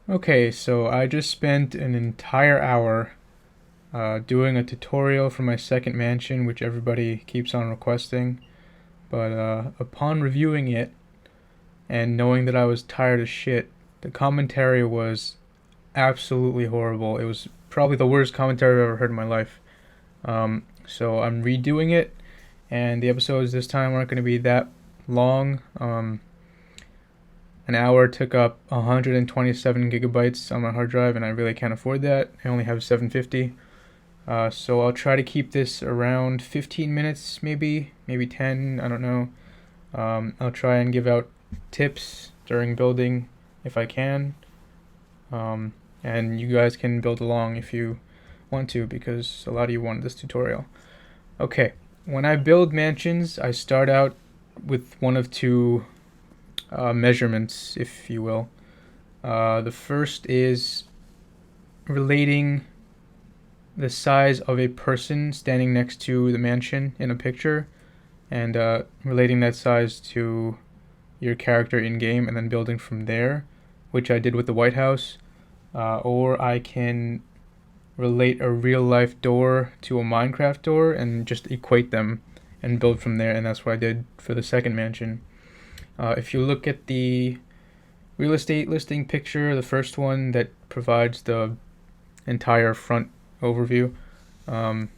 Okay, so I just spent an entire hour doing a tutorial for my second mansion, which everybody keeps on requesting. But upon reviewing it and knowing that I was tired as shit, the commentary was absolutely horrible. It was probably the worst commentary I've ever heard in my life. So I'm redoing it, and the episodes this time aren't going to be that long. An hour took up 127 gigabytes on my hard drive, and I really can't afford that. I only have 750. So I'll try to keep this around 15 minutes, maybe 10. I don't know. I'll try and give out tips during building if I can. And you guys can build along if you want to, because a lot of you wanted this tutorial. Okay, when I build mansions, I start out with one of two measurements, if you will. The first is relating the size of a person standing next to the mansion in a picture, and relating that size to your character in game, and then building from there, which I did with the White House. Or I can relate a real life door to a Minecraft door and just equate them and build from there, and that's what I did for the second mansion. If you look at the real estate listing picture, the first one that provides the entire front overview, um,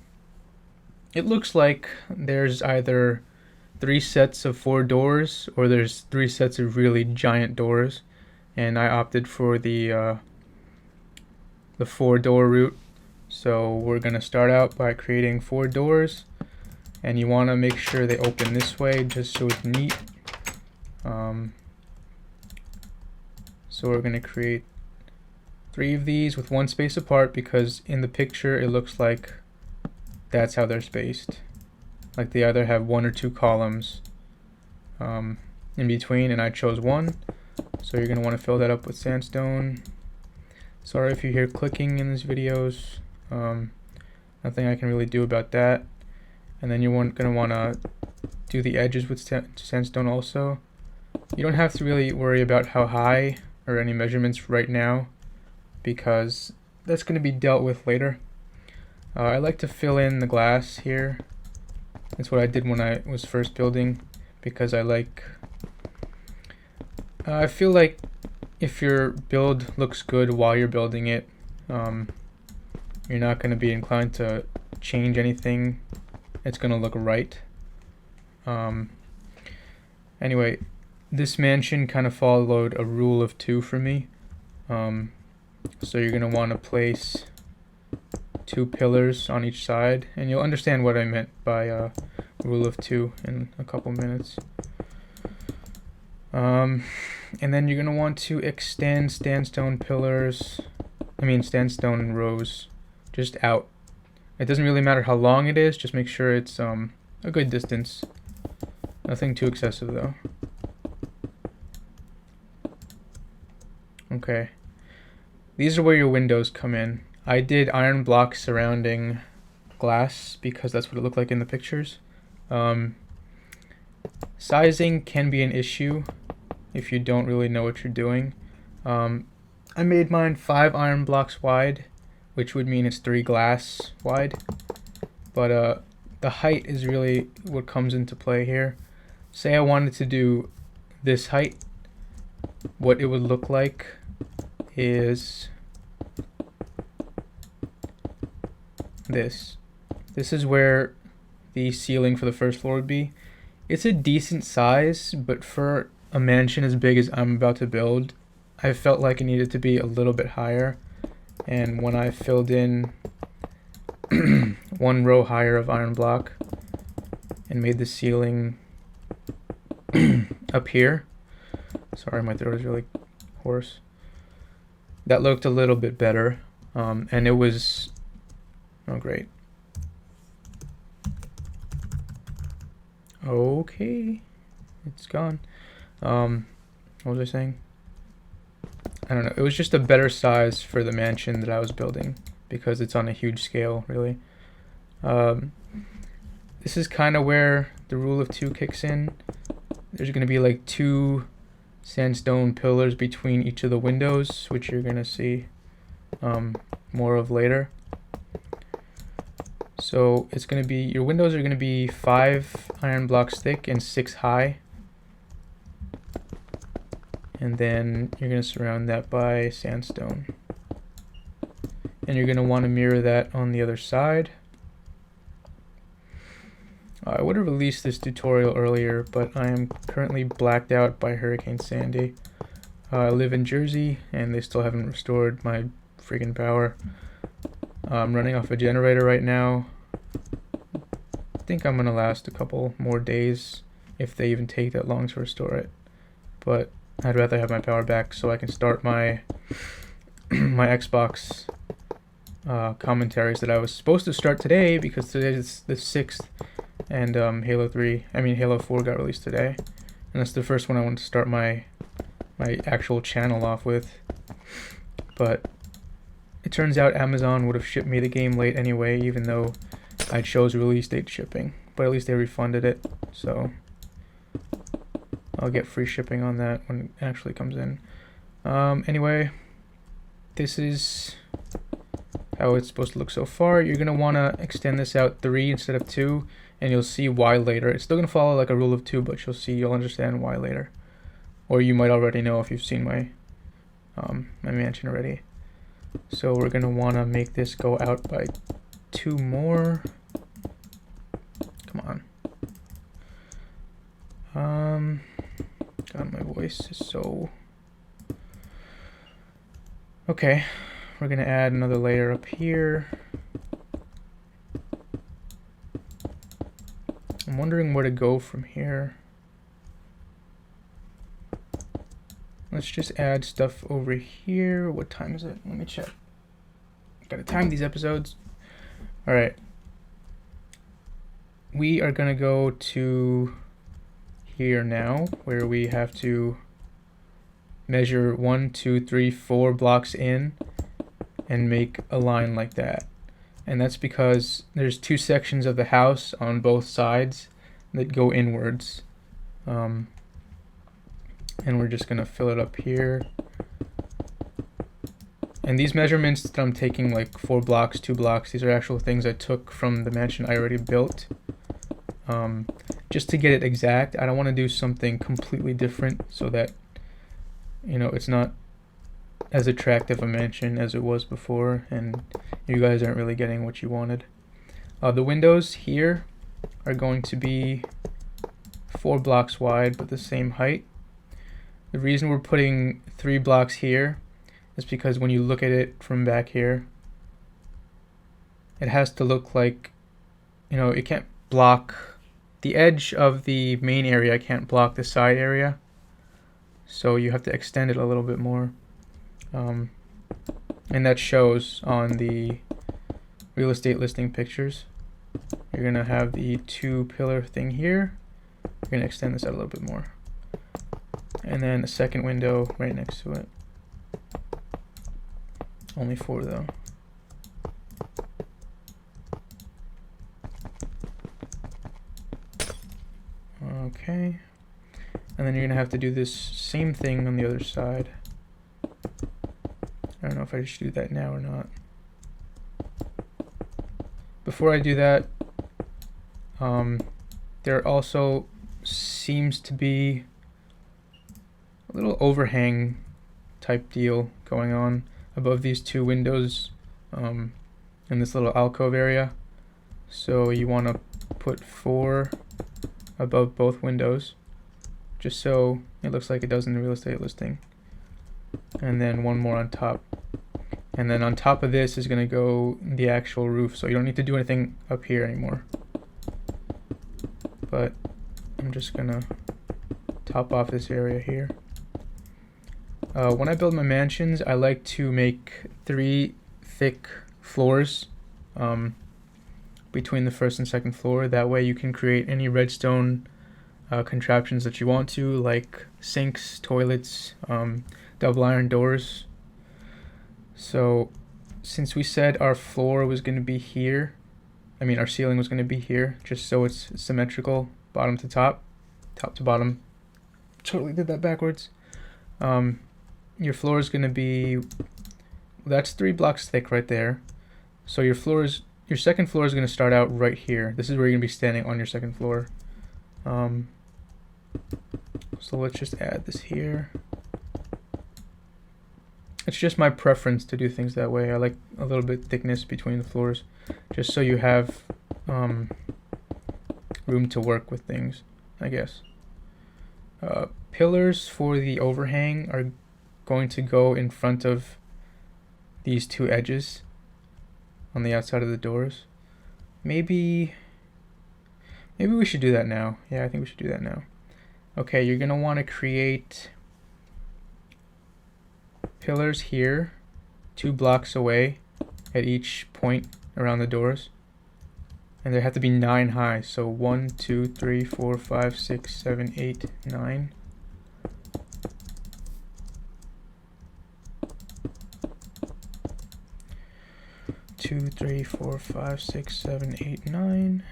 it looks like there's either three sets of four doors or there's three sets of really giant doors, and I opted for the four door route. So we're gonna start out by creating four doors, and you want to make sure they open this way just so it's neat. So we're gonna create three of these with one space apart, because in the picture it looks like that's how they're spaced. Like they either have one or two columns in between, and I chose one. So you're gonna want to fill that up with sandstone. Sorry if you hear clicking in these videos. Nothing I can really do about that. And then you're gonna want to do the edges with sandstone also. You don't have to really worry about how high or any measurements right now, because that's going to be dealt with later. I like to fill in the glass here. That's what I did when I was first building, because I feel like if your build looks good while you're building it, you're not going to be inclined to change anything. It's going to look right. Anyway, this mansion kind of followed a rule of two for me. So you're going to want to place two pillars on each side, and you'll understand what I meant by rule of two in a couple minutes. And then you're going to want to extend sandstone rows just out. It doesn't really matter how long it is, just make sure it's a good distance. Nothing too excessive though. Okay. These are where your windows come in. I did iron blocks surrounding glass because that's what it looked like in the pictures. Sizing can be an issue if you don't really know what you're doing. I made mine 5 iron blocks wide, which would mean it's 3 glass wide. But the height is really what comes into play here. Say I wanted to do this height, what it would look like is this. This is where the ceiling for the first floor would be. It's a decent size, but for a mansion as big as I'm about to build, I felt like it needed to be a little bit higher. And when I filled in one row higher of iron block and made the ceiling up here, sorry, my throat is really hoarse, that looked a little bit better. And it was, oh great. Okay, it's gone. What was I saying? I don't know. It was just a better size for the mansion that I was building, because it's on a huge scale, really. This is kind of where the rule of two kicks in. There's going to be like 2 sandstone pillars between each of the windows, which you're gonna see more of later. So it's gonna be, your windows are gonna be 5 iron blocks thick and 6 high. And then you're going to surround that by sandstone. And you're going to want to mirror that on the other side. I would have released this tutorial earlier, but I am currently blacked out by Hurricane Sandy. I live in Jersey, and they still haven't restored my freaking power. I'm running off a generator right now. I think I'm going to last a couple more days, if they even take that long to restore it. But I'd rather have my power back so I can start my my Xbox commentaries that I was supposed to start today, because today is the 6th, and Halo 4 got released today, and that's the first one I want to start my actual channel off with. But it turns out Amazon would have shipped me the game late anyway, even though I chose release date shipping, but at least they refunded it, so I'll get free shipping on that when it actually comes in. Anyway, this is how it's supposed to look so far. You're going to want to extend this out 3 instead of 2, and you'll see why later. It's still going to follow like a rule of 2, but you'll understand why later. Or you might already know if you've seen my mansion already. So we're going to want to make this go out by 2 more. Come on. God, my voice is so... Okay, we're gonna add another layer up here. I'm wondering where to go from here. Let's just add stuff over here. What time is it? Let me check. Gotta time these episodes. Alright. We are gonna go to here now, where we have to measure 1, 2, 3, 4 blocks in and make a line like that. And that's because there's 2 sections of the house on both sides that go inwards. And we're just gonna fill it up here. And these measurements that I'm taking, like 4 blocks, 2 blocks, these are actual things I took from the mansion I already built. Just to get it exact. I don't want to do something completely different so that, you know, it's not as attractive a mansion as it was before, and you guys aren't really getting what you wanted. The windows here are going to be 4 blocks wide, but the same height. The reason we're putting 3 blocks here is because when you look at it from back here, it has to look like, you know, it can't block the edge of the main area, can't block the side area, so you have to extend it a little bit more, and that shows on the real estate listing pictures. You're gonna have the 2 pillar thing here. You're gonna extend this out a little bit more, and then a second window right next to it. Only 4 though. Okay, and then you're gonna have to do this same thing on the other side. I don't know if I should do that now or not. Before I do that, there also seems to be a little overhang type deal going on above these 2 windows in this little alcove area. So you want to put 4 above both windows, just so it looks like it does in the real estate listing, and then 1 more on top, and then on top of this is going to go the actual roof, so you don't need to do anything up here anymore. But I'm just gonna top off this area here. When I build my mansions, I like to make 3 thick floors between the first and second floor. That way you can create any redstone contraptions that you want to, like sinks, toilets, double iron doors. So since we said our floor was going to be here, our ceiling was going to be here, just so it's symmetrical, bottom to top, top to bottom. Totally did that backwards. Your floor is going to be, that's 3 blocks thick right there. So your second floor is going to start out right here. This is where you're going to be standing on your second floor. So let's just add this here. It's just my preference to do things that way. I like a little bit thickness between the floors, just so you have room to work with things, I guess. Pillars for the overhang are going to go in front of these 2 edges on the outside of the doors. Maybe we should do that now. Yeah, I think we should do that now. Okay, you're gonna want to create pillars here, 2 blocks away at each point around the doors. And they have to be 9 high. So 1, 2, 3, 4, 5, 6, 7, 8, 9. Two, 3, 4, 5, 6, 7, 8, 9.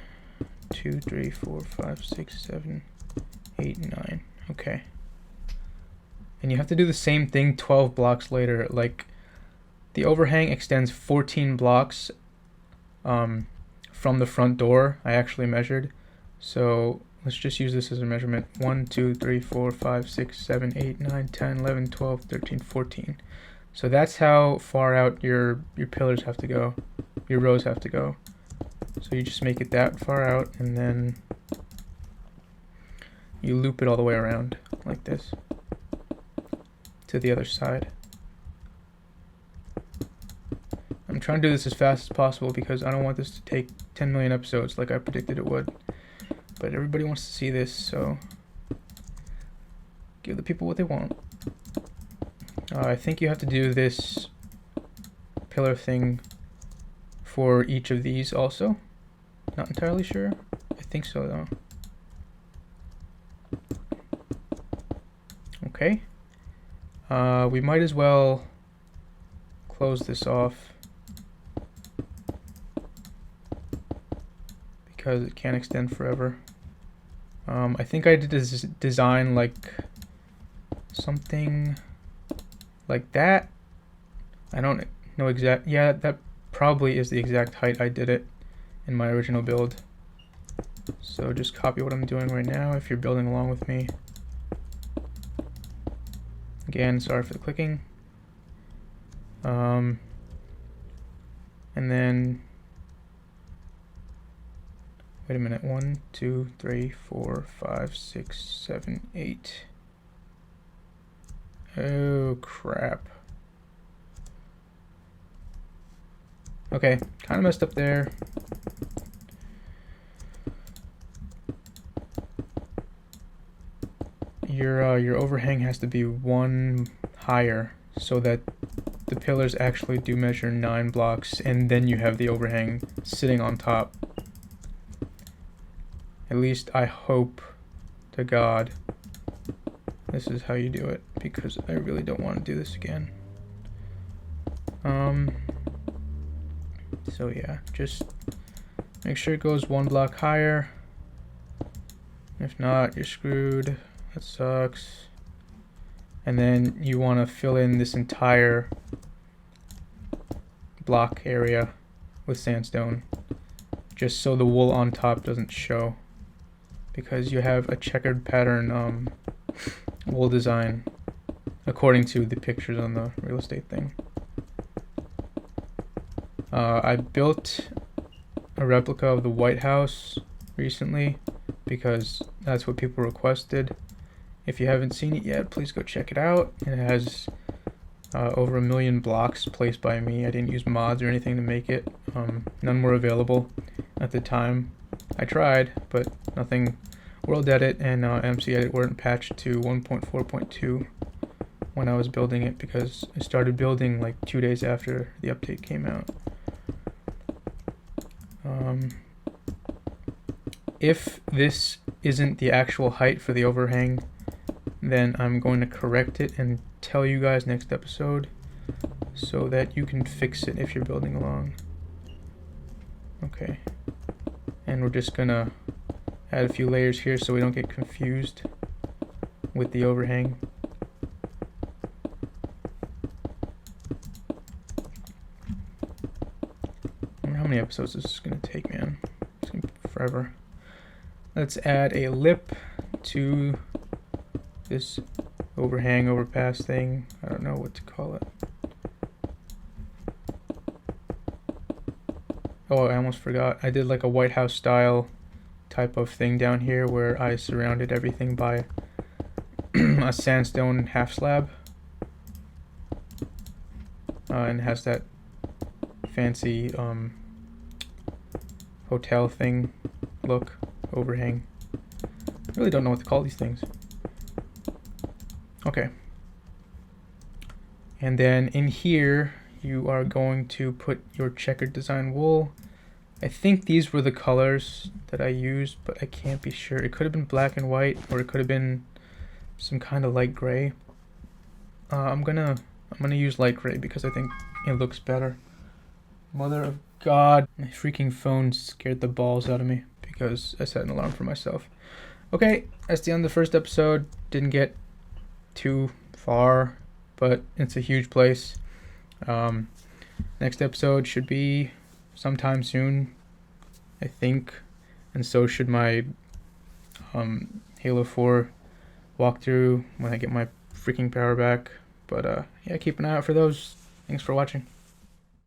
2, 3, 4, 5, 6, 7, 8, 9. Okay. And you have to do the same thing 12 blocks later. Like, the overhang extends 14 blocks from the front door. I actually measured. So let's just use this as a measurement. 1, 2, 3, 4, 5, 6, 7, 8, 9, 10, 11, 12, 13, 14. So that's how far out your pillars have to go. Your rows have to go. So you just make it that far out, and then you loop it all the way around like this to the other side. I'm trying to do this as fast as possible because I don't want this to take 10 million episodes like I predicted it would. But everybody wants to see this, so give the people what they want. I think you have to do this pillar thing for each of these also. Not entirely sure. I think so though. Okay. We might as well close this off because it can't extend forever. I think I did this design like something like that. I don't know exact. Yeah, that probably is the exact height I did it in my original build. So just copy what I'm doing right now if you're building along with me. Again, sorry for the clicking. And then, wait a minute, 1, 2, 3, 4, 5, 6, 7, 8. Oh crap. Okay, kind of messed up there. Your overhang has to be 1 higher so that the pillars actually do measure 9 blocks, and then you have the overhang sitting on top. At least I hope to God this is how you do it, because I really don't want to do this again. So yeah, just make sure it goes 1 block higher. If not, you're screwed. That sucks. And then you want to fill in this entire block area with sandstone, just so the wool on top doesn't show, because you have a checkered pattern wool design according to the pictures on the real estate thing. I built a replica of the White House recently because that's what people requested. If you haven't seen it yet, please go check it out. It has over 1 million blocks placed by me. I didn't use mods or anything to make it. None were available at the time. I tried, but nothing. World Edit and MC Edit weren't patched to 1.4.2 when I was building it, because I started building like 2 days after the update came out. If this isn't the actual height for the overhang, then I'm going to correct it and tell you guys next episode so that you can fix it if you're building along. Okay. And we're just gonna add a few layers here so we don't get confused with the overhang. how many episodes is this gonna take, man? It's gonna be forever. Let's add a lip to this overhang, overpass thing. I don't know what to call it. Oh, I almost forgot. I did like a White House style type of thing down here where I surrounded everything by a sandstone half slab. And it has that fancy hotel thing look, overhang. I really don't know what to call these things. Okay. And then in here, you are going to put your checkered design wool. I think these were the colors that I used, but I can't be sure. It could have been black and white, or it could have been some kind of light gray. I'm gonna use light gray because I think it looks better. Mother of God, my freaking phone scared the balls out of me because I set an alarm for myself. Okay, that's the end of the first episode. Didn't get too far, but it's a huge place. Next episode should be sometime soon, I think, and so should my Halo 4 walkthrough when I get my freaking power back. But yeah, keep an eye out for those. Thanks for watching.